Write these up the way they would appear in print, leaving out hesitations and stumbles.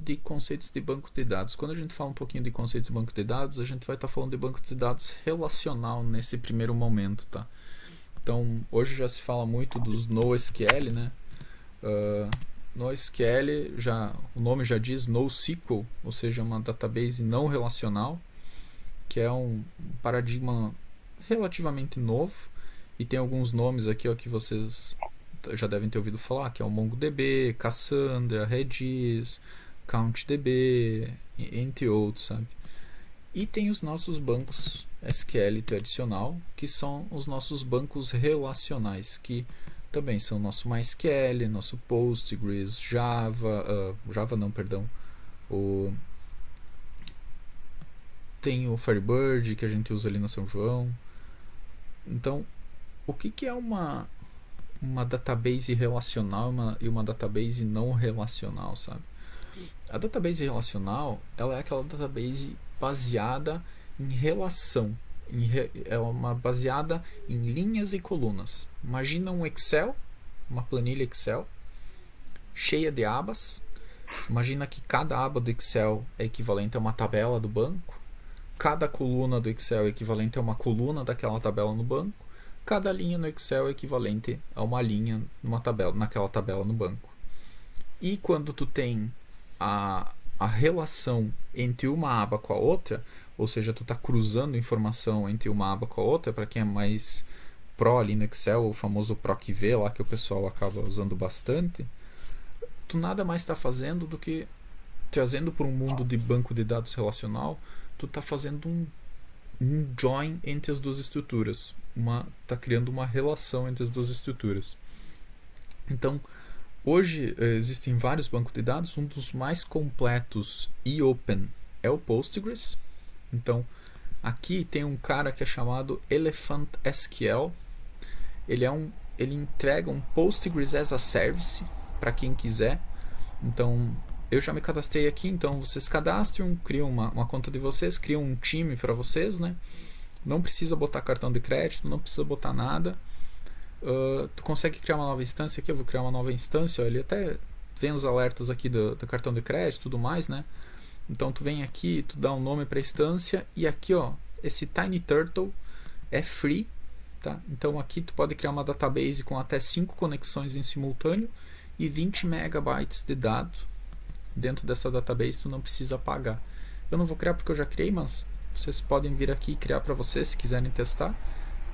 de conceitos de banco de dados. Quando a gente fala um pouquinho de conceitos de banco de dados, a gente vai estar falando de banco de dados relacional nesse primeiro momento, tá? Então, hoje já se fala muito dos NoSQL, né? NoSQL, o nome já diz NoSQL, ou seja, uma database não relacional, que é um paradigma relativamente novo, e tem alguns nomes aqui, ó, que vocês já devem ter ouvido falar, que é o MongoDB, Cassandra, Redis, CountDB, entre outros, sabe? E tem os nossos bancos SQL tradicional, que são os nossos bancos relacionais, que também são nosso MySQL, nosso Postgres, tem o Firebird, que a gente usa ali no São João. Então, o que é uma database relacional e uma database não relacional, sabe? A database relacional, ela é aquela database baseada em relação, é uma baseada em linhas e colunas. Imagina um Excel, uma planilha Excel cheia de abas. Imagina que cada aba do Excel é equivalente a uma tabela do banco, cada coluna do Excel é equivalente a uma coluna daquela tabela no banco, cada linha no Excel é equivalente a uma linha naquela tabela no banco. E quando tu tem a relação entre uma aba com a outra, ou seja, tu está cruzando informação entre uma aba com a outra, para quem é mais pro ali no Excel, o famoso PROC-V lá que o pessoal acaba usando bastante, tu nada mais está fazendo do que trazendo para um mundo de banco de dados relacional, tu está fazendo um join entre as duas estruturas, está criando uma relação entre as duas estruturas. Então, hoje existem vários bancos de dados, um dos mais completos e open é o Postgres. Então, aqui tem um cara que é chamado Elephant SQL. Ele entrega um Postgres as a Service para quem quiser. Então, eu já me cadastrei aqui, então vocês cadastram, criam uma conta de vocês, criam um time para vocês, né? Não precisa botar cartão de crédito, não precisa botar nada. Tu consegue criar uma nova instância aqui, eu vou criar uma nova instância, ó, ele até vem os alertas aqui do cartão de crédito e tudo mais, né? Então tu vem aqui, tu dá um nome para a instância e aqui, ó, esse Tiny Turtle é free, tá? Então aqui tu pode criar uma database com até 5 conexões em simultâneo e 20 megabytes de dado dentro dessa database, tu não precisa pagar. Eu não vou criar porque eu já criei, mas vocês podem vir aqui e criar para vocês se quiserem testar.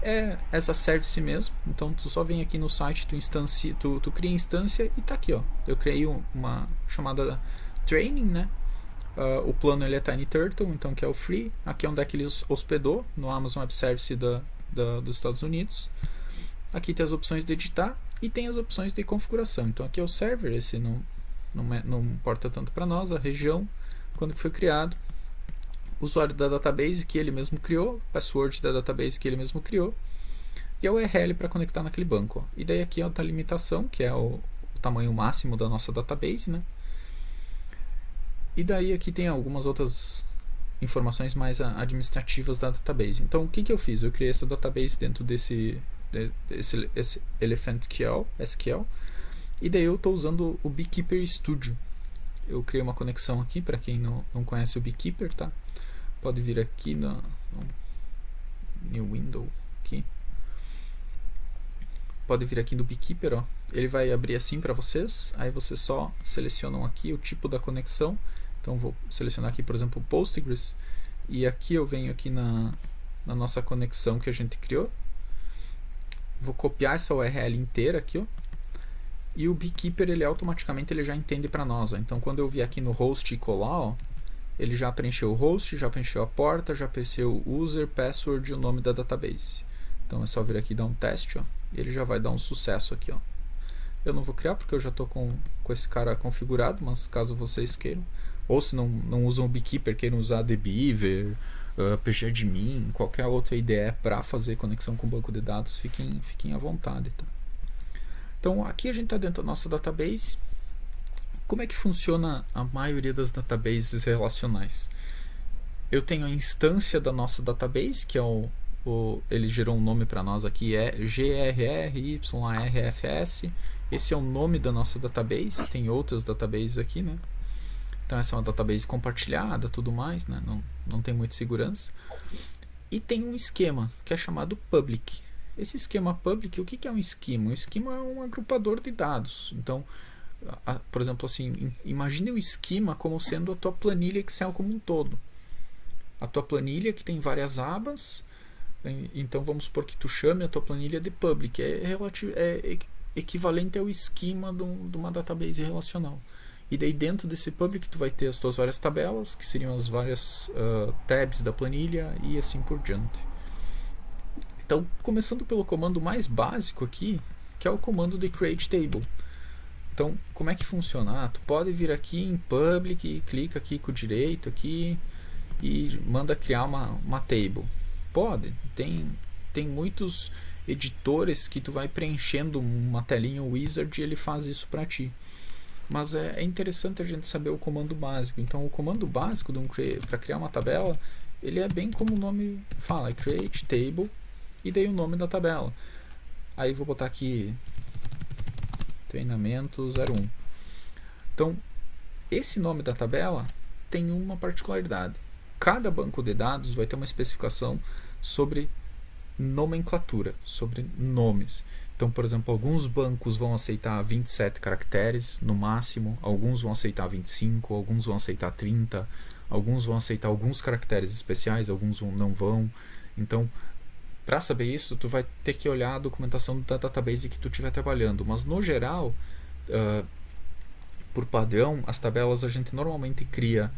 É as a service mesmo, então tu só vem aqui no site, tu cria instância e tá aqui, ó. Eu criei uma chamada training, né? O plano ele é Tiny Turtle, então que é o free. Aqui é onde é que ele hospedou, no Amazon Web Service dos Estados Unidos. Aqui tem as opções de editar e tem as opções de configuração. Então aqui é o server, esse não importa tanto para nós, a região, quando que foi criado, usuário da database que ele mesmo criou, password da database que ele mesmo criou, e a URL para conectar naquele banco, ó. E daí aqui é outra limitação, que é o tamanho máximo da nossa database, né? E daí aqui tem algumas outras informações mais administrativas da database. Então o que eu fiz? Eu criei essa database dentro desse Elephant SQL, e daí eu estou usando o Beekeeper Studio. Eu criei uma conexão aqui, para quem não conhece o Beekeeper, tá? Pode vir aqui no New Window, aqui. Pode vir aqui no Beekeeper, ó. Ele vai abrir assim para vocês, aí vocês só selecionam aqui o tipo da conexão. Então vou selecionar aqui, por exemplo, o Postgres, e aqui eu venho aqui na nossa conexão que a gente criou. Vou copiar essa URL inteira aqui, ó. E o Beekeeper, ele automaticamente já entende para nós, ó. Então quando eu vier aqui no host e colar, ó, ele já preencheu o host, já preencheu a porta, já preencheu o user, password e o nome da database. Então é só vir aqui e dar um teste, ó, e ele já vai dar um sucesso aqui, ó. Eu não vou criar porque eu já estou com esse cara configurado, mas caso vocês queiram, ou se não usam o Beekeeper, queiram usar Dbeaver, pgadmin, qualquer outra IDE para fazer conexão com o banco de dados, fiquem à vontade, tá? Então aqui a gente está dentro da nossa database. Como é que funciona a maioria das databases relacionais? Eu tenho a instância da nossa database, que é ele gerou um nome para nós aqui, é GRRYARFS. Esse é o nome da nossa database. Tem outras databases aqui, né? Então essa é uma database compartilhada, tudo mais, né? Não tem muita segurança. E tem um esquema que é chamado public. Esse esquema public, o que é um esquema? Um esquema é um agrupador de dados. Então, por exemplo, assim, imagine o esquema como sendo a tua planilha Excel como um todo. A tua planilha que tem várias abas. Então vamos supor que tu chame a tua planilha de public. É equivalente ao esquema de uma database relacional. E daí dentro desse public tu vai ter as tuas várias tabelas, que seriam as várias tabs da planilha e assim por diante. Então, começando pelo comando mais básico aqui, que é o comando de create table. Então, como é que funciona? Tu pode vir aqui em public, clica aqui com o direito aqui e manda criar uma table. Pode, tem muitos editores que tu vai preenchendo uma telinha wizard e ele faz isso para ti. Mas é interessante a gente saber o comando básico. Então, o comando básico para criar uma tabela, ele é bem como o nome fala, é create table e daí o nome da tabela. Aí vou botar aqui treinamento 01. Então, esse nome da tabela tem uma particularidade. Cada banco de dados vai ter uma especificação sobre nomenclatura, sobre nomes. Então, por exemplo, alguns bancos vão aceitar 27 caracteres no máximo, alguns vão aceitar 25, alguns vão aceitar 30, alguns vão aceitar alguns caracteres especiais, alguns não vão. Então, para saber isso, tu vai ter que olhar a documentação da database que tu estiver trabalhando. Mas, no geral, por padrão, as tabelas a gente normalmente cria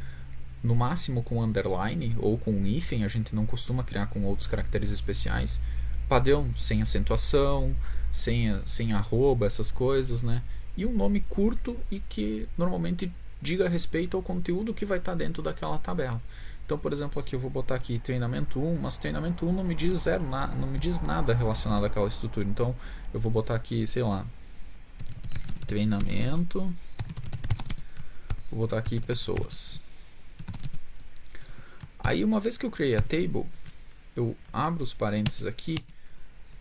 no máximo com underline ou com um hífen. A gente não costuma criar com outros caracteres especiais. Padrão sem acentuação, sem arroba, essas coisas, né? E um nome curto e que normalmente diga respeito ao conteúdo que vai estar dentro daquela tabela. Então, por exemplo, aqui eu vou botar aqui treinamento 1, mas treinamento 1 não me diz não me diz nada relacionado àquela estrutura. Então, eu vou botar aqui, sei lá, treinamento, vou botar aqui pessoas. Aí, uma vez que eu criei a table, eu abro os parênteses aqui.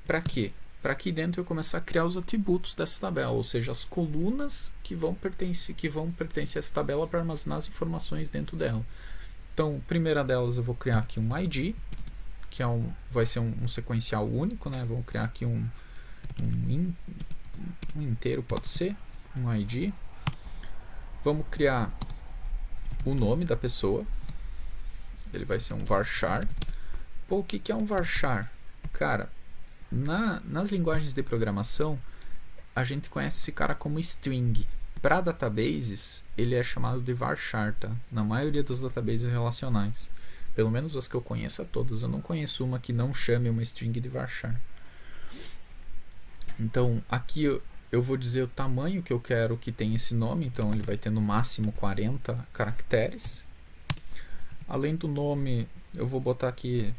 Para quê? Para aqui dentro eu começar a criar os atributos dessa tabela, ou seja, as colunas que vão pertencer a essa tabela para armazenar as informações dentro dela. Então, primeira delas eu vou criar aqui um ID, que vai ser um sequencial único, né? Vou criar aqui um inteiro, pode ser, um ID. Vamos criar o nome da pessoa, ele vai ser um varchar. Pô, o que é um varchar? Cara, nas linguagens de programação, a gente conhece esse cara como string. Para databases, ele é chamado de varchar, tá? Na maioria das databases relacionais. Pelo menos as que eu conheço a todas. Eu não conheço uma que não chame uma string de varchar. Então, aqui eu vou dizer o tamanho que eu quero que tenha esse nome. Então, ele vai ter no máximo 40 caracteres. Além do nome, eu vou botar aqui...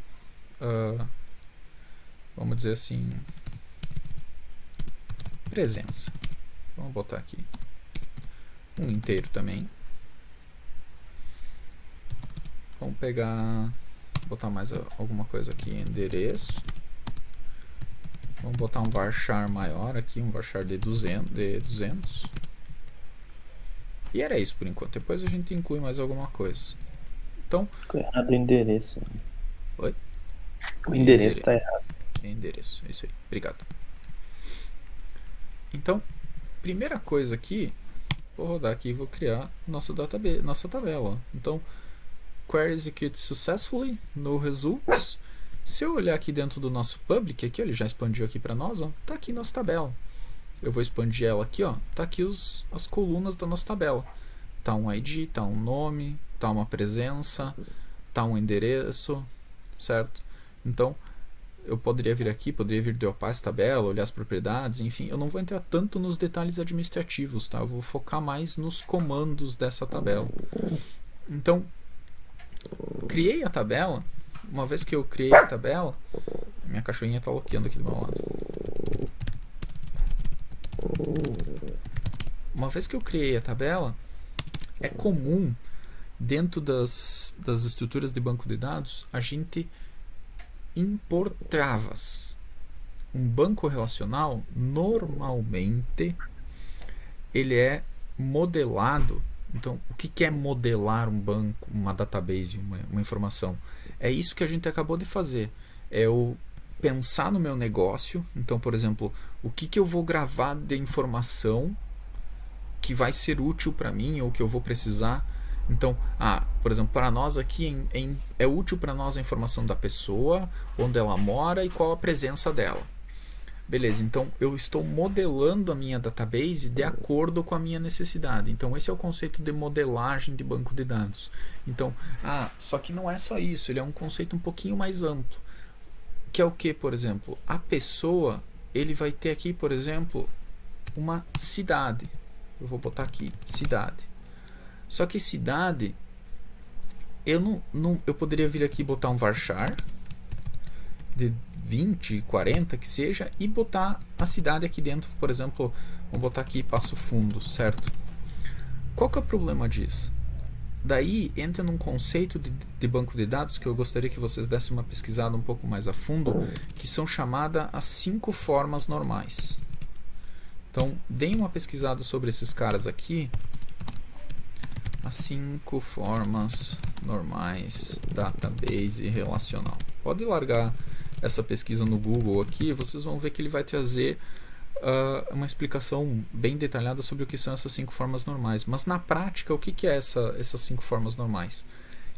vamos dizer assim... presença. Vamos botar aqui um inteiro também. Vamos botar mais alguma coisa aqui, endereço. Vamos botar um varchar maior aqui, um varchar de 200. E era isso por enquanto. Depois a gente inclui mais alguma coisa. Então, ficou errado o endereço. Oi? O endereço está errado. Endereço, isso aí. Obrigado. Então, primeira coisa aqui, vou rodar aqui e vou criar nossa tabela. Então, query execute successfully, no results. Se eu olhar aqui dentro do nosso public, aqui, ele já expandiu aqui para nós, ó, tá aqui nossa tabela. Eu vou expandir ela aqui, ó, tá aqui as colunas da nossa tabela. Tá um ID, tá um nome, tá uma presença, tá um endereço, certo? Então, eu poderia vir aqui, poderia vir dropar essa tabela, olhar as propriedades, enfim. Eu não vou entrar tanto nos detalhes administrativos, tá? Eu vou focar mais nos comandos dessa tabela. Então, criei a tabela. Uma vez que eu criei a tabela, minha cachorrinha está loqueando aqui do meu lado. Uma vez que eu criei a tabela, é comum, dentro das estruturas de banco de dados, a gente impor travas. Um banco relacional, normalmente, ele é modelado Então, o que é modelar um banco, uma database, uma informação? É isso que a gente acabou de fazer. É eu pensar no meu negócio. Então, por exemplo, o que eu vou gravar de informação que vai ser útil para mim ou que eu vou precisar. Então, por exemplo, para nós aqui é útil para nós a informação da pessoa, onde ela mora e qual a presença dela. Beleza, então eu estou modelando a minha database de acordo com a minha necessidade. Então esse é o conceito de modelagem de banco de dados. Então, só que não é só isso, ele é um conceito um pouquinho mais amplo. Que é o que, por exemplo? A pessoa, ele vai ter aqui, por exemplo, uma cidade. Eu vou botar aqui, cidade. Só que cidade, eu poderia vir aqui e botar um varchar de 20, 40 que seja, e botar a cidade aqui dentro, por exemplo, vamos botar aqui Passo Fundo, certo? Qual que é o problema disso? Daí entra num conceito de banco de dados que eu gostaria que vocês dessem uma pesquisada um pouco mais a fundo, que são chamadas as 5 formas normais. Então, deem uma pesquisada sobre esses caras aqui. As 5 formas normais database relacional. Pode largar essa pesquisa no Google aqui, vocês vão ver que ele vai trazer uma explicação bem detalhada sobre o que são essas 5 formas normais. Mas na prática, o que é essas 5 formas normais?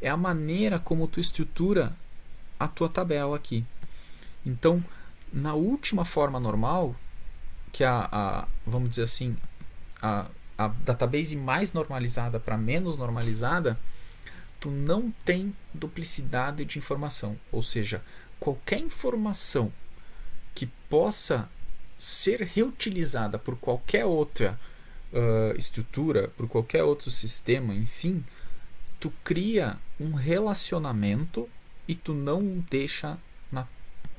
É a maneira como tu estrutura a tua tabela aqui. Então, na última forma normal, que é vamos dizer assim, a database mais normalizada para menos normalizada, tu não tem duplicidade de informação. Ou seja, qualquer informação que possa ser reutilizada por qualquer outra estrutura, por qualquer outro sistema, enfim, tu cria um relacionamento e tu não deixa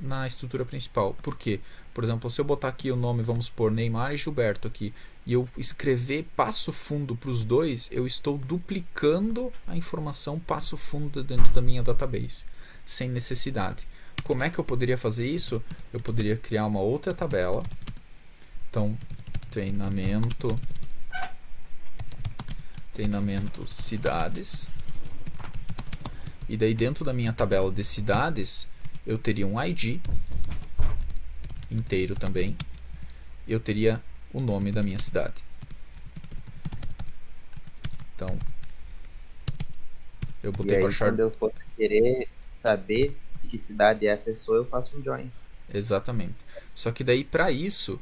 na estrutura principal. Por quê? Por exemplo, se eu botar aqui o nome, vamos supor, Neymar e Gilberto aqui, e eu escrever Passo Fundo para os dois, eu estou duplicando a informação Passo Fundo dentro da minha database, sem necessidade. Como é que eu poderia fazer isso? Eu poderia criar uma outra tabela. Então, treinamento cidades. E daí dentro da minha tabela de cidades, eu teria um ID inteiro também. Eu teria o nome da minha cidade. Então, eu botei e aí, varchar. quando eu fosse querer saber de que cidade é a pessoa, eu faço um join. Exatamente. Só que daí, para isso,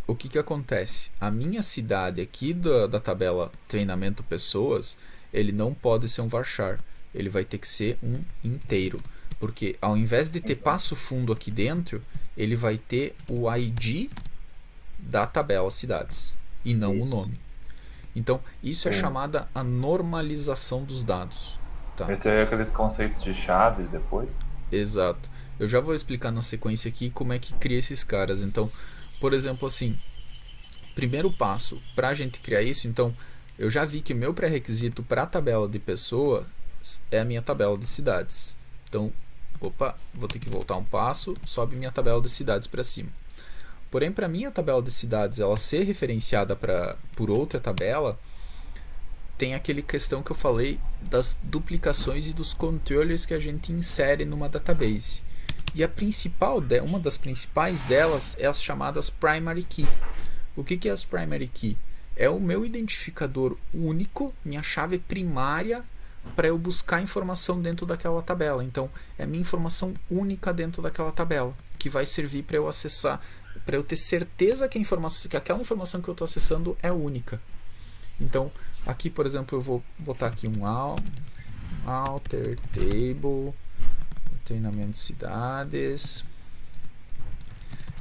o que acontece? A minha cidade aqui da tabela treinamento pessoas, ele não pode ser um varchar. Ele vai ter que ser um inteiro. Porque ao invés de ter Passo Fundo aqui dentro, ele vai ter o ID da tabela cidades e não o nome. Então, isso é chamada a normalização dos dados. Tá? Esse é aqueles conceitos de chaves depois? Exato. Eu já vou explicar na sequência aqui como é que cria esses caras. Então, por exemplo, assim, primeiro passo para a gente criar isso, então, eu já vi que o meu pré-requisito para a tabela de pessoa é a minha tabela de cidades. Então, vou ter que voltar um passo, sobe minha tabela de cidades para cima. Porém, para minha tabela de cidades ela ser referenciada por outra tabela, tem aquele questão que eu falei das duplicações e dos controllers que a gente insere numa database. E uma das principais delas é as chamadas primary key. O que é as primary key? É o meu identificador único, minha chave primária para eu buscar informação dentro daquela tabela. Então, é a minha informação única dentro daquela tabela, que vai servir para eu acessar, para eu ter certeza que aquela informação que eu estou acessando é única. Então, aqui, por exemplo, eu vou botar aqui um alter table, treinamento de cidades,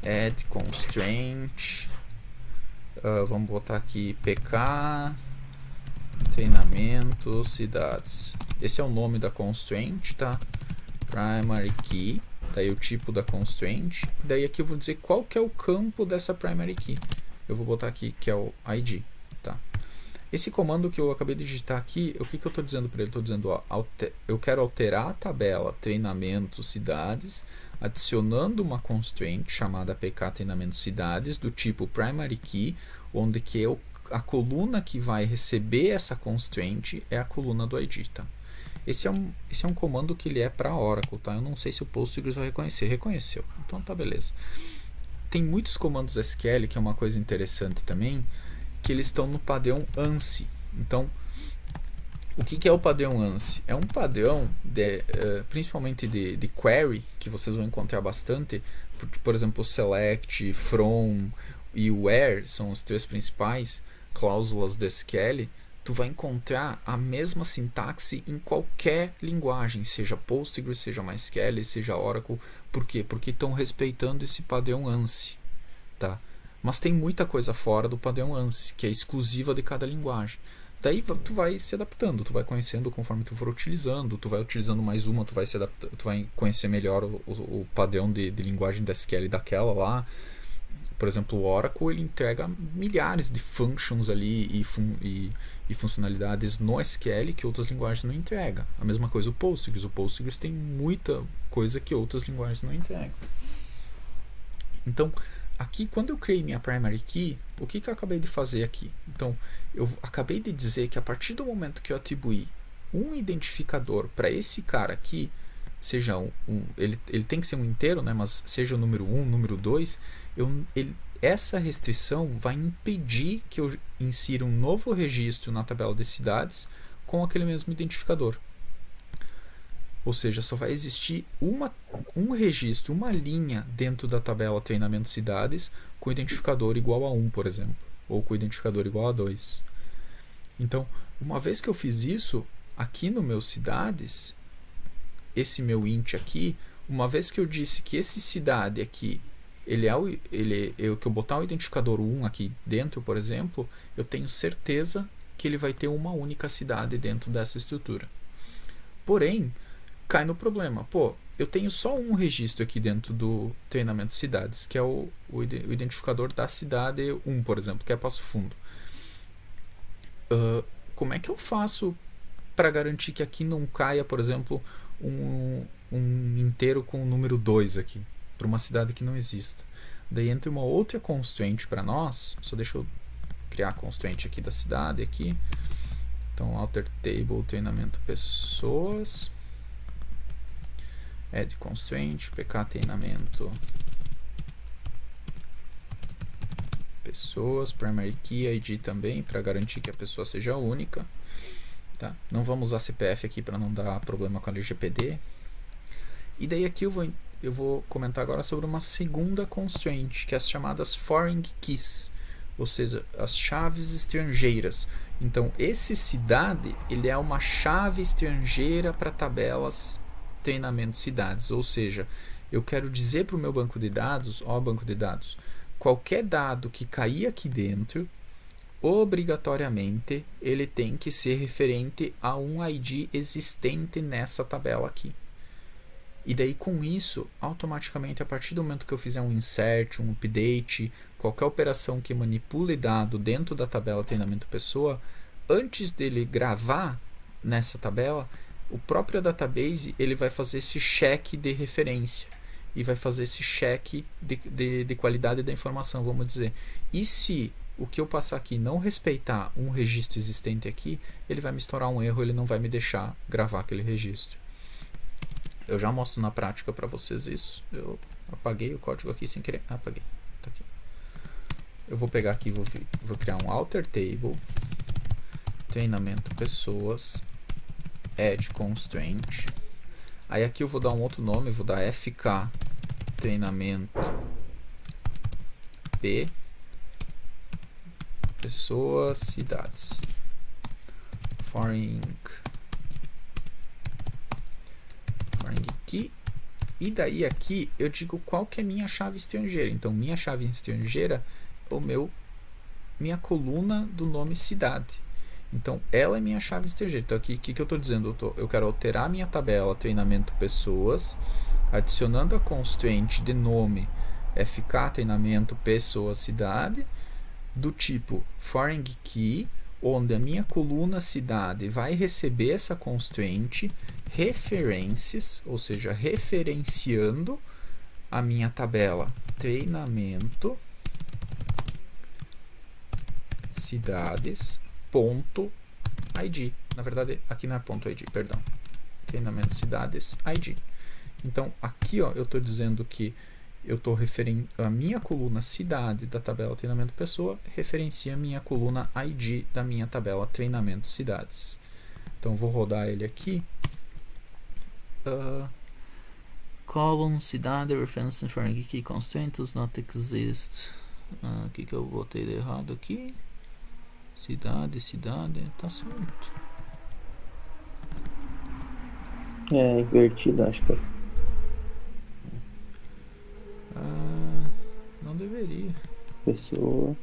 add constraint, vamos botar aqui pk, treinamento cidades. Esse é o nome da constraint, tá? Primary key, daí o tipo da constraint, daí aqui eu vou dizer qual que é o campo dessa primary key. Eu vou botar aqui que é o ID, tá? Esse comando que eu acabei de digitar aqui, o que eu estou dizendo para ele? Estou dizendo, eu quero alterar a tabela treinamento cidades, adicionando uma constraint chamada pk treinamento cidades do tipo primary key, onde que é o a coluna que vai receber essa constraint é a coluna do ID, tá? Esse é um comando que ele é para Oracle, tá? Eu não sei se o Postgres vai reconhecer. Reconheceu. Então tá, beleza. Tem muitos comandos SQL, que é uma coisa interessante também, que eles estão no padrão ANSI. Então, o que é o padrão ANSI? É um padrão, principalmente de query, que vocês vão encontrar bastante. Por exemplo, select, from e where são as três principais cláusulas do SQL. Tu vai encontrar a mesma sintaxe em qualquer linguagem, seja Postgres, seja MySQL, seja Oracle. Por quê? Porque estão respeitando esse padrão ANSI, tá? Mas tem muita coisa fora do padrão ANSI, que é exclusiva de cada linguagem. Daí tu vai se adaptando, tu vai conhecendo conforme tu for utilizando, tu vai utilizando mais uma, tu vai se adaptando, tu vai conhecer melhor o padrão de linguagem da SQL daquela lá. Por exemplo, o Oracle ele entrega milhares de functions ali e funcionalidades no SQL que outras linguagens não entregam. A mesma coisa o Postgres. O Postgres tem muita coisa que outras linguagens não entregam. Então, aqui, quando eu criei minha primary key, o que eu acabei de fazer aqui? Então, eu acabei de dizer que a partir do momento que eu atribuí um identificador para esse cara aqui, seja ele tem que ser um inteiro, né, mas seja o número 1, número 2, essa restrição vai impedir que eu insira um novo registro na tabela de cidades com aquele mesmo identificador. Ou seja, só vai existir um registro, uma linha dentro da tabela treinamento cidades com identificador igual a 1, por exemplo, ou com identificador igual a 2. Então, uma vez que eu fiz isso, aqui no meu cidades, esse meu int aqui, uma vez que eu disse que esse cidade aqui, que eu botar o identificador 1 aqui dentro, por exemplo, eu tenho certeza que ele vai ter uma única cidade dentro dessa estrutura. Porém, cai no problema. Pô, eu tenho só um registro aqui dentro do treinamento cidades, que é o identificador da cidade 1, por exemplo, que é Passo Fundo. Como é que eu faço para garantir que aqui não caia, por exemplo, um inteiro com o número 2 aqui, para uma cidade que não exista? Daí entra uma outra constraint para nós. Só deixa eu criar a constraint aqui da cidade aqui. Então, alter table, treinamento pessoas, add constraint, pk treinamento pessoas, primary key ID também, para garantir que a pessoa seja única, tá? Não vamos usar CPF aqui para não dar problema com a LGPD. E daí aqui eu vou comentar agora sobre uma segunda constraint, que é as chamadas foreign keys, ou seja, as chaves estrangeiras. Então, esse cidade, ele é uma chave estrangeira para tabelas treinamento cidades, ou seja, eu quero dizer para o meu banco de dados, banco de dados, qualquer dado que cair aqui dentro, obrigatoriamente, ele tem que ser referente a um ID existente nessa tabela aqui. E daí com isso, automaticamente, a partir do momento que eu fizer um insert, um update, qualquer operação que manipule dado dentro da tabela treinamento pessoa, antes dele gravar nessa tabela, o próprio database ele vai fazer esse check de referência e vai fazer esse check de qualidade da informação, vamos dizer. E se o que eu passar aqui não respeitar um registro existente aqui, ele vai me estourar um erro, ele não vai me deixar gravar aquele registro. Eu já mostro na prática para vocês isso. Eu apaguei o código aqui sem querer. Apaguei. Tá aqui. Eu vou pegar aqui, vou criar um alter table, treinamento pessoas, add constraint. Aí aqui eu vou dar um outro nome, vou dar fk treinamento p pessoas cidades foreign key. E daí aqui eu digo qual que é minha chave estrangeira. Então minha chave estrangeira é minha coluna do nome cidade. Então ela é minha chave estrangeira. Então aqui o que eu estou dizendo? Eu quero alterar minha tabela treinamento pessoas, adicionando a constraint de nome fk treinamento pessoas cidade, do tipo foreign key, onde a minha coluna cidade vai receber essa constraint referências, ou seja, referenciando a minha tabela treinamento cidades ponto ID. Na verdade, aqui não é ponto ID, perdão. Treinamento cidades ID. Então, aqui ó, eu estou dizendo que eu estou referindo a minha coluna cidade da tabela treinamento pessoa, referencia a minha coluna ID da minha tabela treinamento cidades. Então, vou rodar ele aqui. Column cidade reference for key constraint does not exist. O que eu botei de errado aqui? Cidade, tá certo. É invertido, acho que é. Não deveria. Pessoa.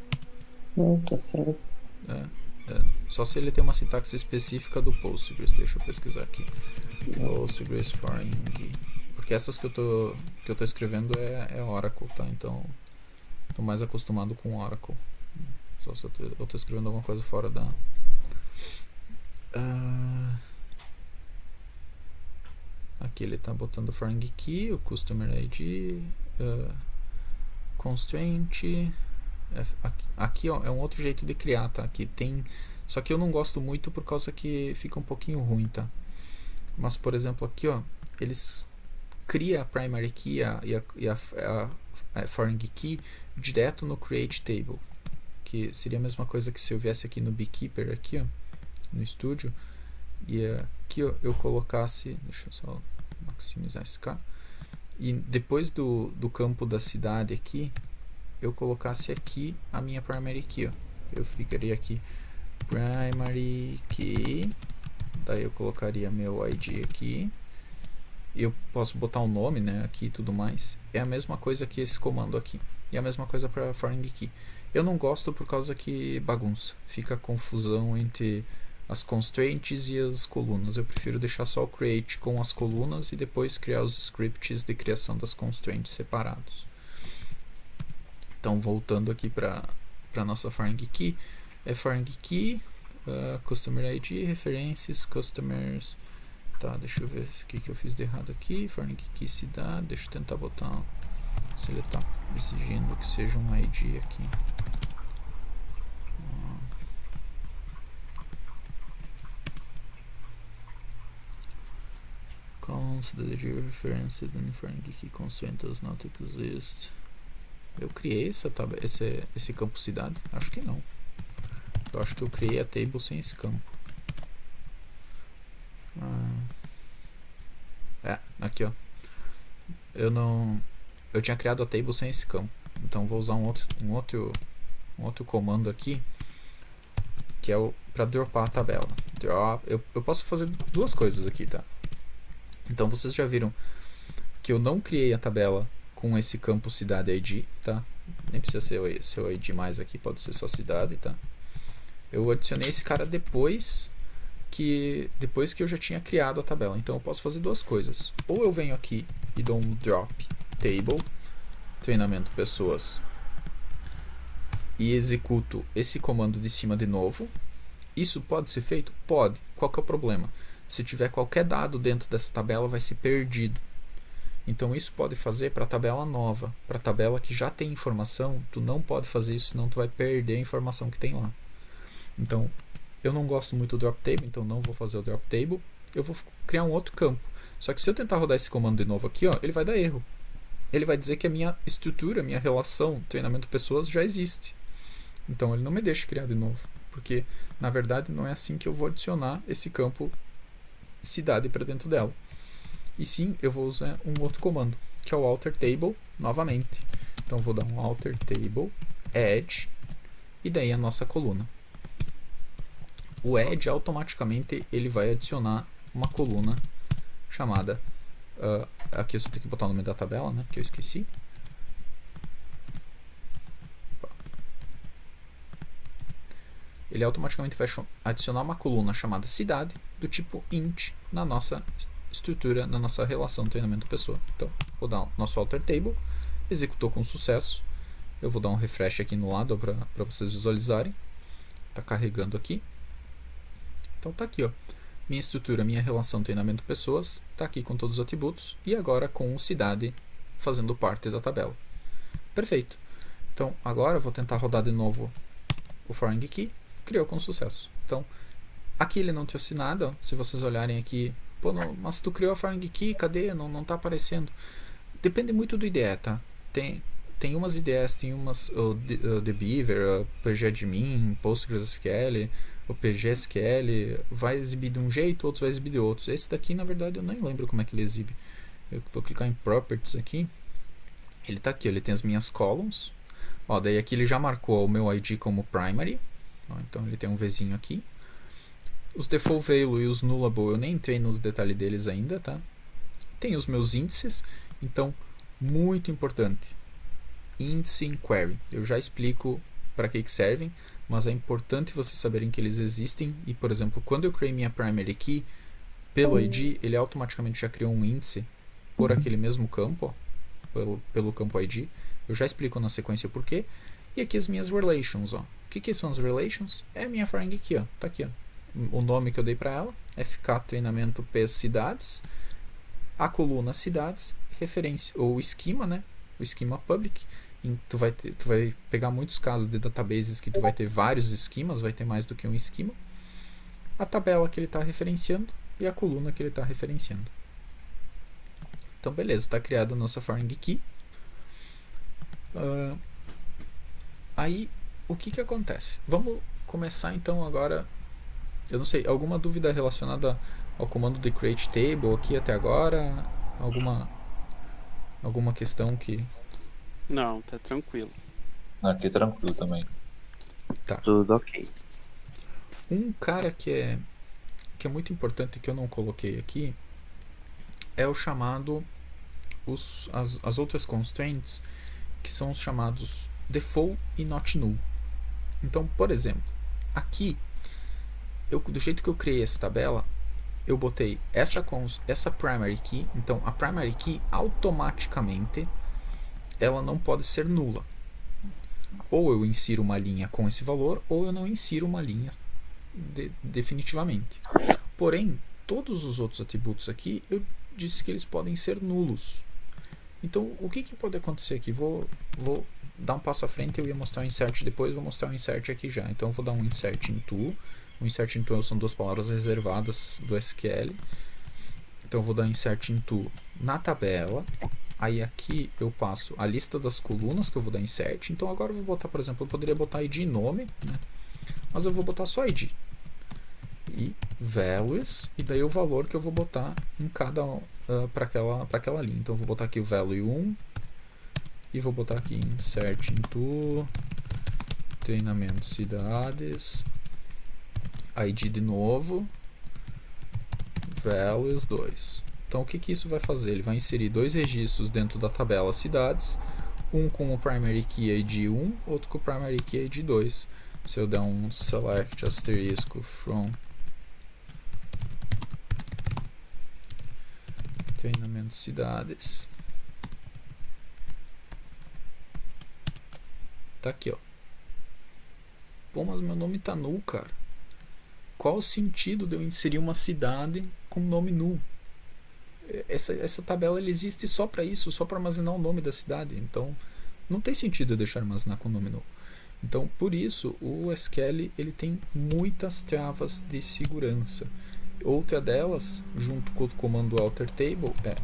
Não, tá certo. Só se ele tem uma sintaxe específica do Postgres. Deixa eu pesquisar aqui. Postgres foreign. Porque essas que eu tô escrevendo é Oracle, tá? Então, tô mais acostumado com Oracle. Só se eu tô escrevendo alguma coisa fora da... Aqui ele tá botando foreign key, o customer ID, constraint. Aqui ó, é um outro jeito de criar, tá? Aqui tem... Só que eu não gosto muito por causa que fica um pouquinho ruim, tá? Mas, por exemplo, aqui ó, eles criam a primary key e a foreign key direto no create table. Que seria a mesma coisa que se eu viesse aqui no Beekeeper, aqui ó, no estúdio, e aqui ó, eu colocasse, deixa eu só maximizar esse cá, e depois do campo da cidade aqui, eu colocasse aqui a minha primary key, ó. Eu ficaria aqui primary key, daí eu colocaria meu ID aqui, eu posso botar um nome, né, aqui e tudo mais. É a mesma coisa que esse comando aqui, e a mesma coisa para foreign key. Eu não gosto por causa que bagunça, fica confusão entre as constraints e as colunas. Eu prefiro deixar só o create com as colunas e depois criar os scripts de criação das constraints separados. Então, voltando aqui para a nossa foreign key, é foreign key, customer ID, referências, customers. Tá, deixa eu ver o que eu fiz de errado aqui. Foreign key cidade, deixa eu tentar botar, se ele está exigindo que seja um ID aqui. Consider the reference and foreign key constraint does not exist. Eu criei esse campo cidade? Acho que não. Eu acho que eu criei a table sem esse campo. Aqui ó. Eu tinha criado a table sem esse campo. Então vou usar um outro comando aqui, que é para dropar a tabela. Eu posso fazer duas coisas aqui, tá? Então vocês já viram que eu não criei a tabela com esse campo cidade ID, tá? Nem precisa ser o ID mais aqui, pode ser só cidade, tá? Eu adicionei esse cara depois que eu já tinha criado a tabela. Então eu posso fazer duas coisas. Ou eu venho aqui e dou um drop table, treinamento pessoas, e executo esse comando de cima de novo. Isso pode ser feito? Pode. Qual que é o problema? Se tiver qualquer dado dentro dessa tabela, vai ser perdido. Então isso pode fazer para a tabela nova. Para a tabela que já tem informação, tu não pode fazer isso, senão tu vai perder a informação que tem lá. Então, eu não gosto muito do drop table, então não vou fazer o drop table. Eu vou criar um outro campo. Só que se eu tentar rodar esse comando de novo aqui, ó, ele vai dar erro. Ele vai dizer que a minha estrutura, a minha relação treinamento pessoas já existe. Então ele não me deixa criar de novo. Porque, na verdade, não é assim que eu vou adicionar esse campo cidade para dentro dela. E sim, eu vou usar um outro comando, que é o alter table novamente. Então vou dar um alter table add e daí a nossa coluna. O add automaticamente ele vai adicionar uma coluna chamada aqui eu só tenho que botar o nome da tabela, né, que eu esqueci. Ele automaticamente vai adicionar uma coluna chamada cidade do tipo int na nossa estrutura, na nossa relação treinamento pessoa. Então, vou dar o nosso alter table, executou com sucesso. Eu vou dar um refresh aqui no lado para vocês visualizarem. Está carregando aqui. Então tá aqui, ó. Minha estrutura, minha relação treinamento pessoas, está aqui com todos os atributos e agora com o cidade fazendo parte da tabela. Perfeito. Então agora eu vou tentar rodar de novo o foreign key, criou com sucesso. Então, aqui ele não trouxe nada. Se vocês olharem aqui, pô, mas tu criou a foreign key, cadê? Não tá aparecendo. Depende muito do IDE, tá? Tem umas IDEs, tem umas o The Beaver, o PGAdmin, PostgreSQL, o PGSQL, vai exibir de um jeito, outros vai exibir de outros. Esse daqui, na verdade, eu nem lembro como é que ele exibe. Eu vou clicar em Properties aqui. Ele tá aqui, ele tem as minhas columns. Ó, daí aqui ele já marcou o meu ID como primary. Ó, então ele tem um Vzinho aqui. Os default value e os nullable eu nem entrei nos detalhes deles ainda, tá? Tem os meus índices. Então, muito importante. Índice em query. Eu já explico para que servem, mas é importante vocês saberem que eles existem. E, por exemplo, quando eu criei minha primary key, pelo ID, ele automaticamente já criou um índice por aquele mesmo campo, ó, pelo campo ID. Eu já explico na sequência o porquê. E aqui as minhas relations. Ó. O que são as relations? É a minha foreign key. Ó. Tá aqui. Ó. O nome que eu dei para ela, FK treinamento P cidades, a coluna cidades, referência, ou esquema, né? O esquema public. Tu vai pegar muitos casos de databases que tu vai ter vários esquemas, vai ter mais do que um esquema. A tabela que ele está referenciando e a coluna que ele está referenciando. Então, beleza, está criada a nossa foreign key. Aí, o que acontece? Vamos começar então agora. Eu não sei, alguma dúvida relacionada ao comando de create table aqui até agora? Alguma questão que... Não, tá tranquilo. Aqui tranquilo também. Tá. Tudo ok. Um cara que é muito importante que eu não coloquei aqui é o chamado as outras constraints, que são os chamados default e not null. Então, por exemplo, aqui do jeito que eu criei essa tabela, eu botei essa primary key. Então a primary key automaticamente ela não pode ser nula. Ou eu insiro uma linha com esse valor, ou eu não insiro uma linha definitivamente. Porém, todos os outros atributos aqui, eu disse que eles podem ser nulos. Então, o que pode acontecer aqui? Vou dar um passo à frente, eu ia mostrar o insert depois, vou mostrar o insert aqui já. Então, eu vou dar um insert into. O insert into são duas palavras reservadas do SQL. Então, eu vou dar insert into na tabela. Aí aqui eu passo a lista das colunas que eu vou dar insert. Então agora eu vou botar, por exemplo, eu poderia botar ID e nome, né? Mas eu vou botar só ID. E values, e daí o valor que eu vou botar em cada para aquela linha. Então eu vou botar aqui o value 1 e vou botar aqui insert into treinamento cidades, ID de novo, values 2. Então o que isso vai fazer? Ele vai inserir dois registros dentro da tabela cidades, um com o primary key ID 1, outro com o primary key ID 2. Se eu der um select asterisco from treinamento cidades, tá aqui, ó. Pô, mas meu nome tá null, cara. Qual o sentido de eu inserir uma cidade com nome null? Essa tabela ela existe só para isso, só para armazenar o nome da cidade. Então não tem sentido eu deixar armazenar com o nome null. Então por isso o SQL ele tem muitas travas de segurança. Outra delas, junto com o comando alter table, é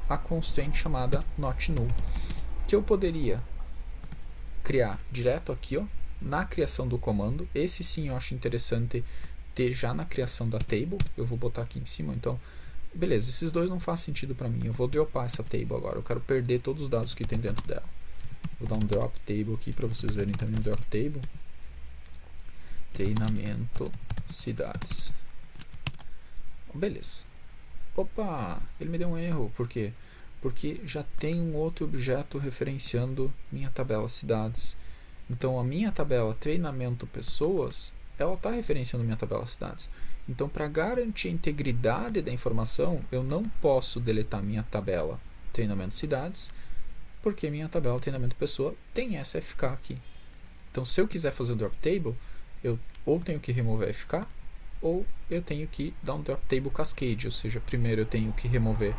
a constraint chamada not null, que eu poderia criar direto aqui, ó, na criação do comando. Esse sim eu acho interessante ter já na criação da table. Eu vou botar aqui em cima. Então beleza, esses dois não faz sentido para mim. Eu vou dropar essa table agora. Eu quero perder todos os dados que tem dentro dela. Vou dar um drop table aqui para vocês verem também o drop table. Treinamento cidades. Beleza. Opa, ele me deu um erro. Por quê? Porque já tem um outro objeto referenciando minha tabela cidades. Então a minha tabela treinamento pessoas, ela está referenciando minha tabela cidades. Então, para garantir a integridade da informação, eu não posso deletar minha tabela treinamento cidades, porque minha tabela treinamento pessoa tem essa FK aqui. Então, se eu quiser fazer o drop table, eu ou tenho que remover a FK, ou eu tenho que dar um drop table cascade, ou seja, primeiro eu tenho que remover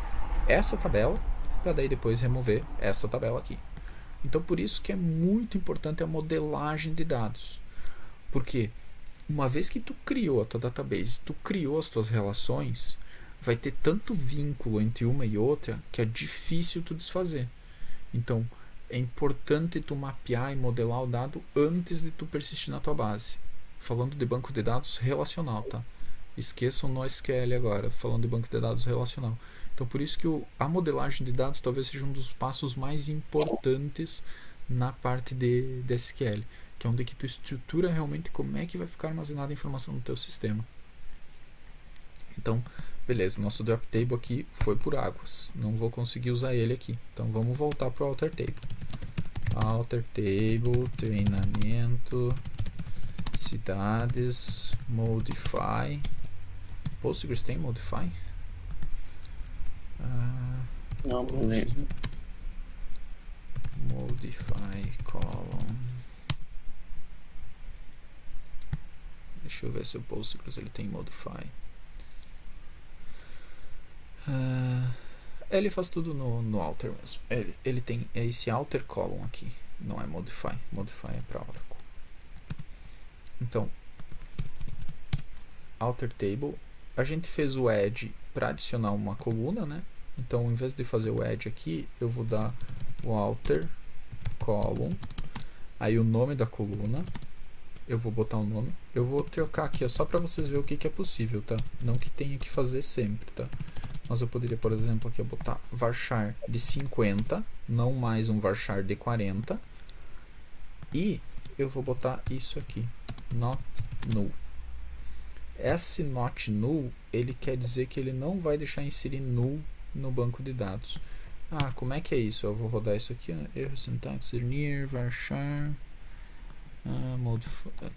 essa tabela, para daí depois remover essa tabela aqui. Então, por isso que é muito importante a modelagem de dados. Porque uma vez que tu criou a tua database, tu criou as tuas relações, vai ter tanto vínculo entre uma e outra que é difícil tu desfazer. Então, é importante tu mapear e modelar o dado antes de tu persistir na tua base. Falando de banco de dados relacional, tá? Esqueçam no SQL agora, falando de banco de dados relacional. Então, por isso que a modelagem de dados talvez seja um dos passos mais importantes na parte de SQL, que é onde que tu estrutura realmente como é que vai ficar armazenada a informação no teu sistema. Então, beleza, nosso drop table aqui foi por águas. Não vou conseguir usar ele aqui. Então, vamos voltar para o alter table. Alter table, treinamento, cidades, modify. Postgres tem modify? Não lembro. Modify column. Deixa eu ver se o Postgres ele tem modify. Ele faz tudo no alter mesmo. Ele tem esse alter column aqui, não é modify. Modify é para Oracle. Então, alter table, a gente fez o add para adicionar uma coluna, né? Então, em vez de fazer o add aqui, eu vou dar o alter column, aí o nome da coluna, eu vou botar o nome, eu vou trocar aqui, só para vocês verem o que é possível, tá? Não que tenha que fazer sempre, tá? Mas eu poderia, por exemplo, aqui botar varchar de 50, não mais um varchar de 40, e eu vou botar isso aqui, not null. Esse not null, ele quer dizer que ele não vai deixar inserir null no banco de dados. Como é que é isso? Eu vou rodar isso aqui, erro sintaxe near varchar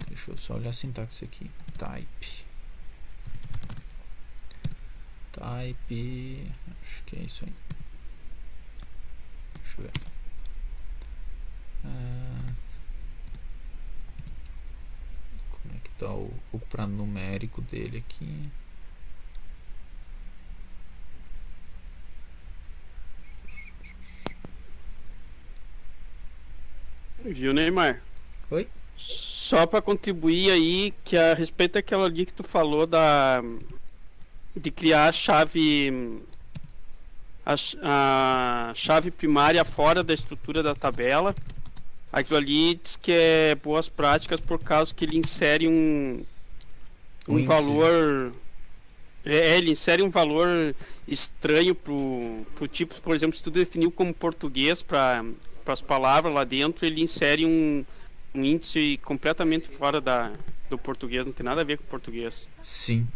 deixa eu só olhar a sintaxe aqui, type, acho que é isso aí. Deixa eu ver. Como é que tá o pranumérico dele aqui? Viu, Neymar? Oi? Só para contribuir aí, que a respeito daquela ali que tu falou de criar a chave primária fora da estrutura da tabela. Aquilo ali diz que é boas práticas por causa que ele insere um valor. Ele insere um valor estranho pro tipo, por exemplo, se tu definiu como português para as palavras lá dentro, ele insere um índice completamente fora do português, não tem nada a ver com português. Sim.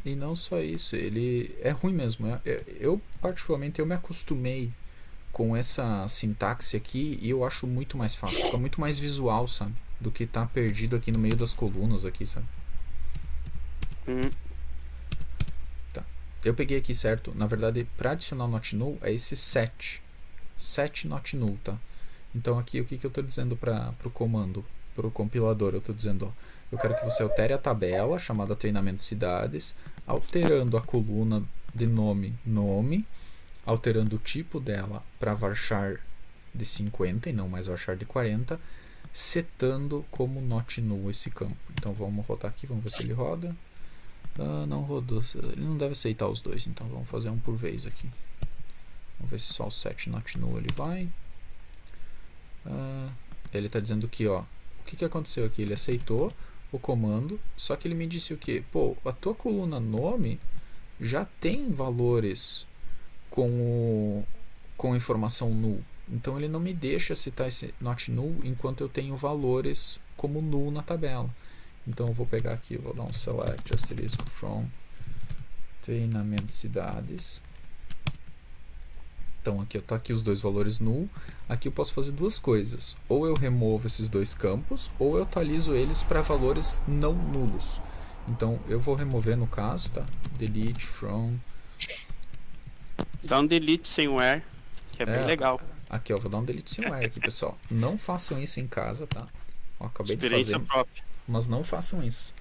E não só isso, ele é ruim mesmo. Eu particularmente, eu me acostumei com essa sintaxe aqui e eu acho muito mais fácil, fica muito mais visual, sabe? Do que tá perdido aqui no meio das colunas aqui, sabe? Tá. Eu peguei aqui, certo? Na verdade, para adicionar o not null é esse set not null, tá? Então aqui o que eu estou dizendo para o comando, para o compilador? Eu estou dizendo, eu quero que você altere a tabela chamada treinamento cidades, alterando a coluna de nome, alterando o tipo dela para varchar de 50 e não mais varchar de 40, setando como not null esse campo. Então vamos rodar aqui, vamos ver se ele roda. Não rodou, ele não deve aceitar os dois, então vamos fazer um por vez aqui. Vamos ver se só o set not null ele vai. Ele está dizendo que, ó, o que aconteceu aqui? Ele aceitou o comando, só que ele me disse o que? Pô, a tua coluna nome já tem valores com informação null. Então ele não me deixa citar esse not null enquanto eu tenho valores como null na tabela. Então eu vou pegar aqui, vou dar um select asterisco from treinamento cidades. Então aqui tá aqui os dois valores null. Aqui eu posso fazer duas coisas. Ou eu removo esses dois campos, ou eu atualizo eles para valores não nulos. Então eu vou remover no caso, tá? Delete from. Dá um delete sem where, que é bem legal. Aqui, ó, vou dar um delete sem where aqui, pessoal. Não façam isso em casa, tá? Ó, acabei Experiência de fazer, própria. mas não façam isso.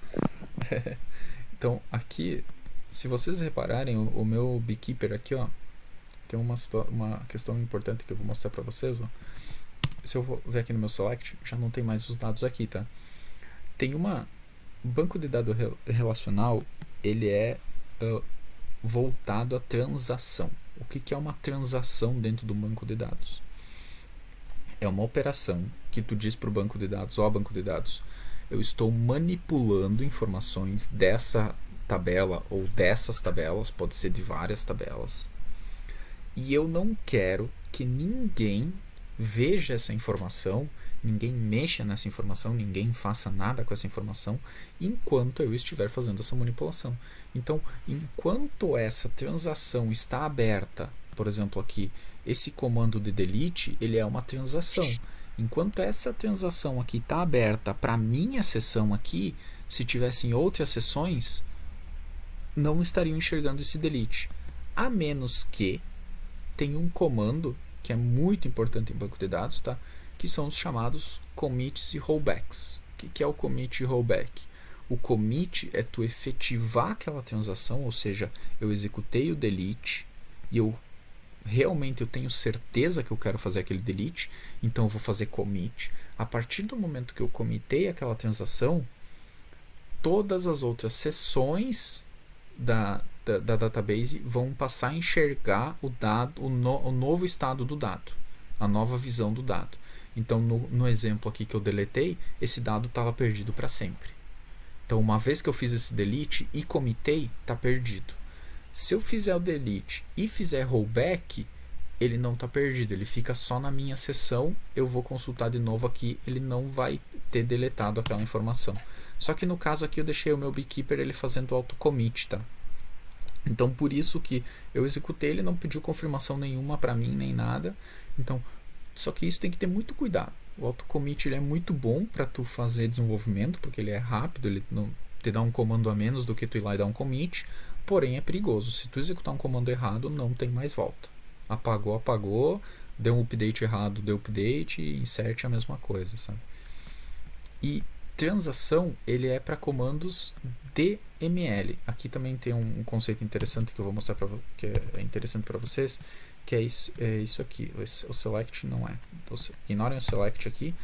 Então aqui, se vocês repararem, o meu beekeeper aqui, ó, tem uma questão importante que eu vou mostrar para vocês, ó. se eu vou ver aqui no meu select, já não tem mais os dados aqui, tá? Tem uma... Banco de dados relacional, ele é voltado à transação. O que é uma transação dentro do banco de dados? É uma operação que tu diz para o banco de dados, ó banco de dados, eu estou manipulando informações dessa tabela ou dessas tabelas, pode ser de várias tabelas, e eu não quero que ninguém veja essa informação, ninguém mexa nessa informação, ninguém faça nada com essa informação enquanto eu estiver fazendo essa manipulação. Então, enquanto essa transação está aberta, por exemplo aqui, esse comando de delete, ele é uma transação. Enquanto essa transação aqui está aberta para minha sessão aqui, se tivessem outras sessões, não estariam enxergando esse delete. A menos que tem um comando que é muito importante em banco de dados, tá? Que são os chamados commits e rollbacks. O que é o commit e rollback? O commit é tu efetivar aquela transação, ou seja, eu executei o delete e eu tenho certeza que eu quero fazer aquele delete, então eu vou fazer commit. A partir do momento que eu commitei aquela transação, todas as outras sessões da database vão passar a enxergar o dado, o novo estado do dado, a nova visão do dado. Então, no exemplo aqui que eu deletei, esse dado estava perdido para sempre. Então, uma vez que eu fiz esse delete e comitei, está perdido. Se eu fizer o delete e fizer rollback, ele não está perdido, ele fica só na minha sessão, eu vou consultar de novo aqui, ele não vai ter deletado aquela informação. Só que no caso aqui eu deixei o meu beekeeper ele fazendo auto-commit, tá? Então, por isso que eu executei, ele não pediu confirmação nenhuma para mim, nem nada. Então, só que isso tem que ter muito cuidado. O autocommit ele é muito bom para tu fazer desenvolvimento, porque ele é rápido, ele não te dá um comando a menos do que tu ir lá e dar um commit, porém é perigoso. Se tu executar um comando errado, não tem mais volta. Apagou, deu um update errado, deu update, insert a mesma coisa, sabe? E transação, ele é para comandos DML. Aqui também tem um conceito interessante que eu vou mostrar que é interessante para vocês, que é isso aqui. O select não é. Então, ignorem o select aqui,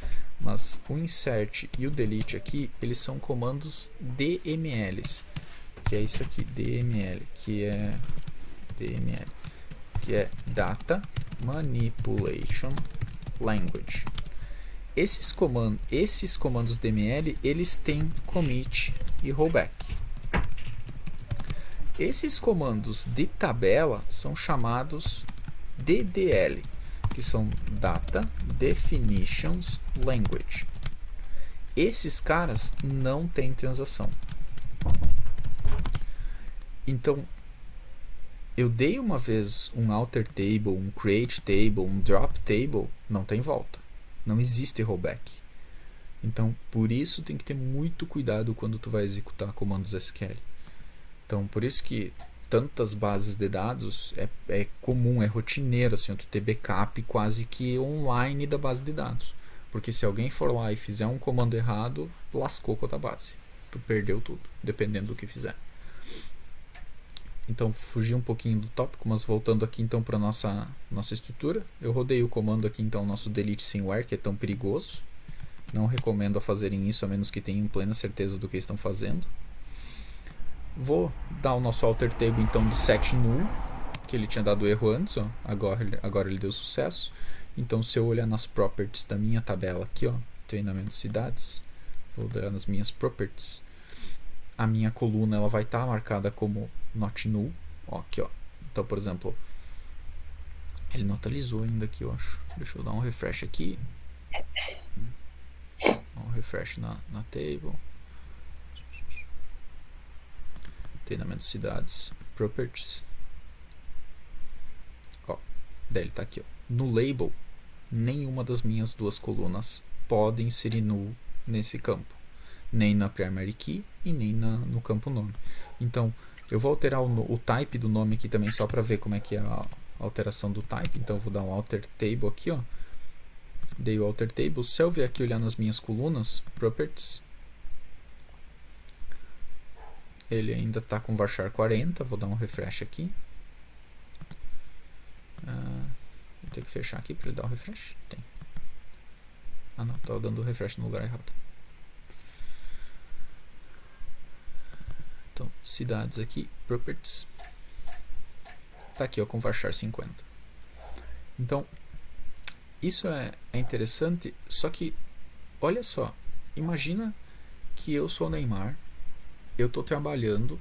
mas o insert e o delete aqui, eles são comandos DMLs, que é isso aqui, DML, que é Data Manipulation Language. Esses comandos DML, eles têm commit e rollback. Esses comandos de tabela são chamados DDL, que são Data Definitions Language. Esses caras não têm transação. Então, eu dei uma vez um alter table, um create table, um drop table, não tem volta. Não existe rollback. Então, por isso tem que ter muito cuidado quando tu vai executar comandos SQL. Então, por isso que tantas bases de dados é comum, é rotineiro assim, tu ter backup quase que online da base de dados. Porque se alguém for lá e fizer um comando errado, lascou com a tua base. Tu perdeu tudo, dependendo do que fizer. Então, fugi um pouquinho do tópico, mas voltando aqui então para nossa estrutura. Eu rodei o comando aqui então, nosso delete simware, que é tão perigoso. Não recomendo a fazerem isso, a menos que tenham plena certeza do que estão fazendo. Vou dar o nosso alter table então de set null, que ele tinha dado erro antes, ó. Agora ele deu sucesso. Então, se eu olhar nas properties da minha tabela aqui, ó, treinamento cidades, vou dar nas minhas properties, a minha coluna ela vai estar marcada como not null, ó, aqui, ó. Então, por exemplo, ele não atualizou ainda aqui, eu acho. Deixa eu dar um refresh aqui. Um refresh na table. Treinamento cidades, properties. Ó, daí ele tá aqui, ó. No label, nenhuma das minhas duas colunas pode inserir null nesse campo. Nem na primary key e nem no campo nome. Então, eu vou alterar o type do nome aqui também, só para ver como é que é a alteração do type. Então, eu vou dar um alter table aqui, ó. Dei o alter table. Se eu vier aqui olhar nas minhas colunas, properties, ele ainda está com varchar 40. Vou dar um refresh aqui. Vou ter que fechar aqui para ele dar um refresh. Tem. Ah não, estava dando refresh no lugar errado. Então, cidades aqui, properties. Tá aqui, ó, com varchar 50. Então, isso é interessante, só que, olha só, imagina que eu sou o Neymar, eu estou trabalhando,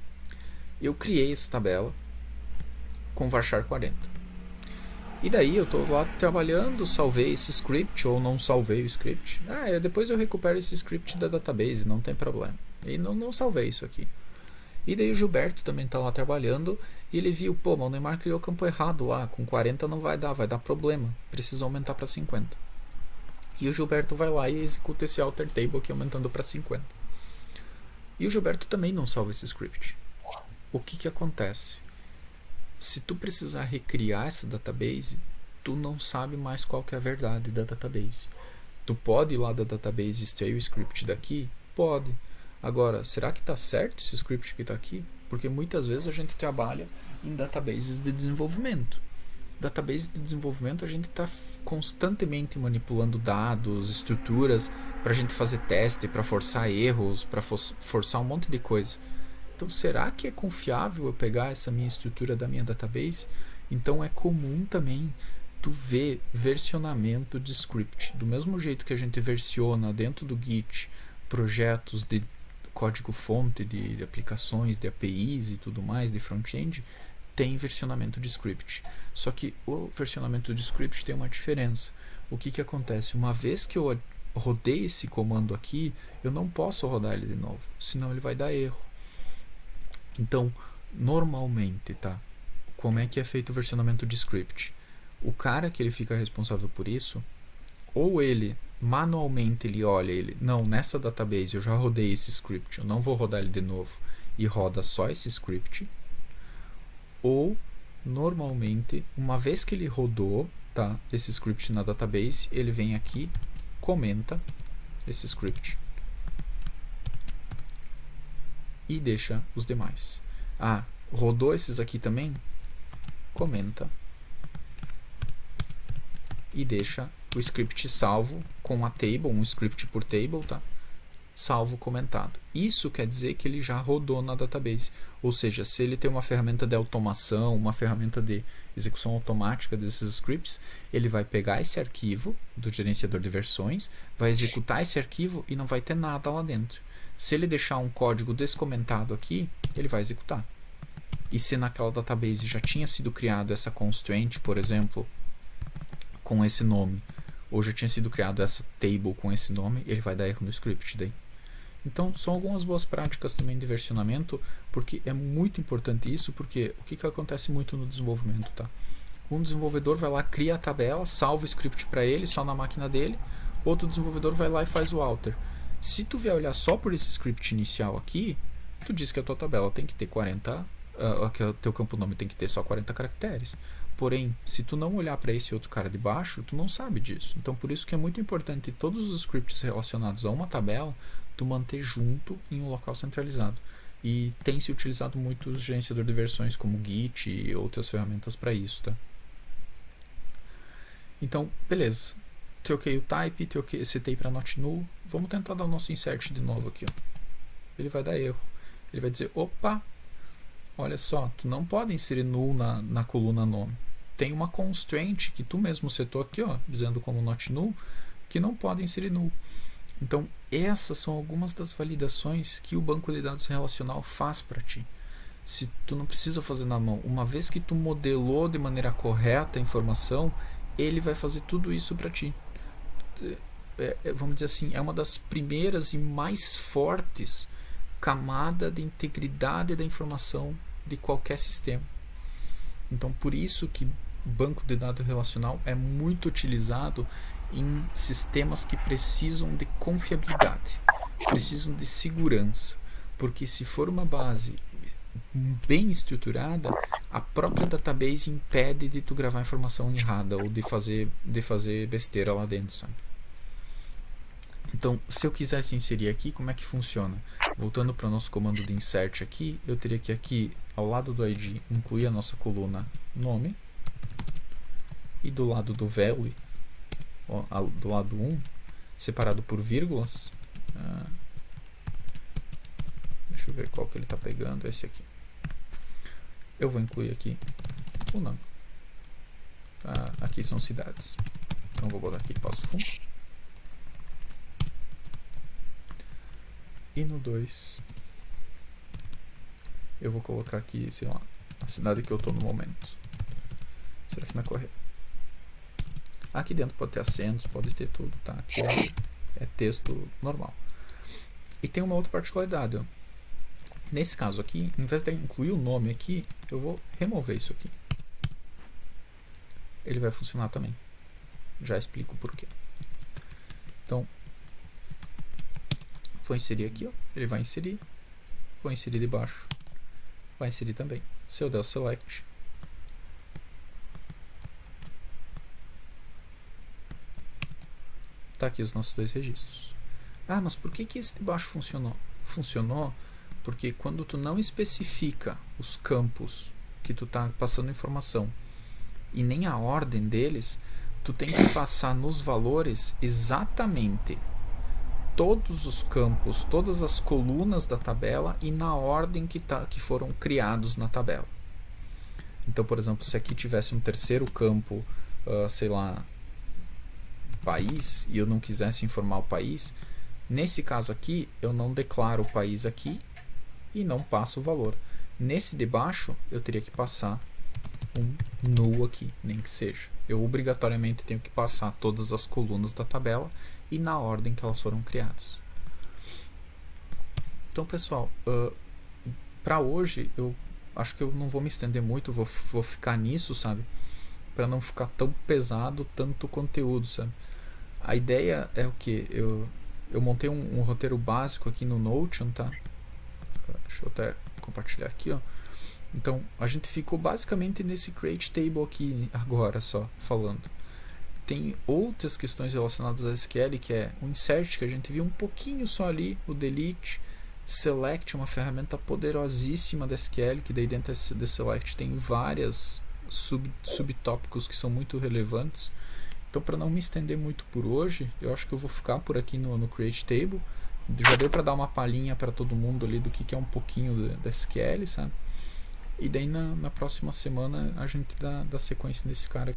eu criei essa tabela com varchar 40. E daí eu estou lá trabalhando, salvei esse script ou não salvei o script. Depois eu recupero esse script da database, não tem problema. E não salvei isso aqui. E daí o Gilberto também está lá trabalhando e ele viu, pô, mas o Neymar criou o campo errado lá, com 40 não vai dar problema, precisa aumentar para 50. E o Gilberto vai lá e executa esse alter table aqui aumentando para 50. E o Gilberto também não salva esse script. O que acontece? Se tu precisar recriar essa database, tu não sabe mais qual que é a verdade da database. Tu pode ir lá da database e extrair o script daqui? Pode. Agora, será que está certo esse script que está aqui? Porque muitas vezes a gente trabalha em databases de desenvolvimento. Database de desenvolvimento a gente está constantemente manipulando dados, estruturas, para a gente fazer teste, para forçar erros, para forçar um monte de coisa. Então, será que é confiável eu pegar essa minha estrutura da minha database? Então, é comum também tu ver versionamento de script. Do mesmo jeito que a gente versiona dentro do Git projetos de código-fonte de aplicações, de APIs e tudo mais, de front-end, tem versionamento de script. Só que o versionamento de script tem uma diferença. O que acontece? Uma vez que eu rodei esse comando aqui, eu não posso rodar ele de novo, senão ele vai dar erro. Então, normalmente, tá? Como é que é feito o versionamento de script? O cara que ele fica responsável por isso, ou ele manualmente ele olha ele, não, nessa database eu já rodei esse script, eu não vou rodar ele de novo, e roda só esse script, ou normalmente, uma vez que ele rodou, tá, esse script na database, ele vem aqui, comenta esse script e deixa os demais. Rodou esses aqui também? Comenta e deixa o script salvo com a table, um script por table, tá? Salvo comentado. Isso quer dizer que ele já rodou na database. Ou seja, se ele tem uma ferramenta de automação, uma ferramenta de execução automática desses scripts, ele vai pegar esse arquivo do gerenciador de versões, vai executar esse arquivo e não vai ter nada lá dentro. Se ele deixar um código descomentado aqui, ele vai executar. E se naquela database já tinha sido criado essa constraint, por exemplo, com esse nome, ou já tinha sido criado essa table com esse nome, ele vai dar erro no script daí. Então, são algumas boas práticas também de versionamento, porque é muito importante isso, porque o que acontece muito no desenvolvimento, tá? Um desenvolvedor vai lá, cria a tabela, salva o script para ele, só na máquina dele, outro desenvolvedor vai lá e faz o alter. Se tu vier olhar só por esse script inicial aqui, tu diz que a tua tabela tem que ter 40, que o teu campo nome tem que ter só 40 caracteres. Porém, se tu não olhar para esse outro cara de baixo, tu não sabe disso. Então, por isso que é muito importante todos os scripts relacionados a uma tabela, tu manter junto em um local centralizado. E tem se utilizado muito o gerenciador de versões como Git e outras ferramentas para isso, tá? Então, beleza. Troquei o type, setei para not null. Vamos tentar dar o nosso insert de novo aqui, ó. Ele vai dar erro. Ele vai dizer, opa, olha só, tu não pode inserir null na coluna nome. Tem uma constraint que tu mesmo setou aqui, ó, dizendo como not null, que não pode inserir null. Então, essas são algumas das validações que o banco de dados relacional faz para ti. Se tu não precisa fazer na mão, uma vez que tu modelou de maneira correta a informação, ele vai fazer tudo isso para ti. Vamos dizer assim, é uma das primeiras e mais fortes camadas de integridade da informação de qualquer sistema. Então, por isso que banco de dados relacional é muito utilizado em sistemas que precisam de confiabilidade, precisam de segurança, porque se for uma base bem estruturada, a própria database impede de tu gravar informação errada ou de fazer besteira lá dentro, sabe? Então, se eu quisesse inserir aqui, como é que funciona? Voltando para o nosso comando de insert aqui, eu teria que aqui, ao lado do ID, incluir a nossa coluna nome, e do lado do value, ó, do lado 1, separado por vírgulas. Deixa eu ver qual que ele está pegando. Esse aqui. Eu vou incluir aqui o não. Aqui são cidades. Então vou botar aqui Passo Fundo. E no 2 eu vou colocar aqui, sei lá, a cidade que eu estou no momento. Serafina Correia. Aqui dentro pode ter acentos, pode ter tudo, tá? Aqui é texto normal. E tem uma outra particularidade, ó. Nesse caso aqui, em vez de incluir o nome aqui, eu vou remover isso aqui. Ele vai funcionar também. Já explico por quê. Então, vou inserir aqui, ó. Ele vai inserir. Vou inserir debaixo. Vai inserir também. Se eu der o select, tá aqui os nossos 2 registros. Mas por que esse de baixo funcionou? Funcionou porque quando tu não especifica os campos que tu tá passando informação e nem a ordem deles, tu tem que passar nos valores exatamente todos os campos, todas as colunas da tabela e na ordem que foram criados na tabela. Então, por exemplo, se aqui tivesse um terceiro campo, sei lá, país, e eu não quisesse informar o país, nesse caso aqui eu não declaro o país aqui e não passo o valor. Nesse de baixo eu teria que passar um null aqui, nem que seja. Eu obrigatoriamente tenho que passar todas as colunas da tabela e na ordem que elas foram criadas. Então, pessoal, para hoje eu acho que eu não vou me estender muito, vou ficar nisso, sabe? Para não ficar tão pesado tanto conteúdo, sabe? A ideia é o que? Eu montei um roteiro básico aqui no Notion, tá? Deixa eu até compartilhar aqui, ó. Então, a gente ficou basicamente nesse create table aqui agora, só falando. Tem outras questões relacionadas a SQL, que é o insert, que a gente viu um pouquinho só ali, o delete, select, uma ferramenta poderosíssima da SQL, que daí dentro de select tem várias subtópicos que são muito relevantes. Então, para não me estender muito por hoje, eu acho que eu vou ficar por aqui no create table. Já deu para dar uma palhinha para todo mundo ali do que é um pouquinho da SQL, sabe? E daí na próxima semana a gente dá sequência nesse cara aqui.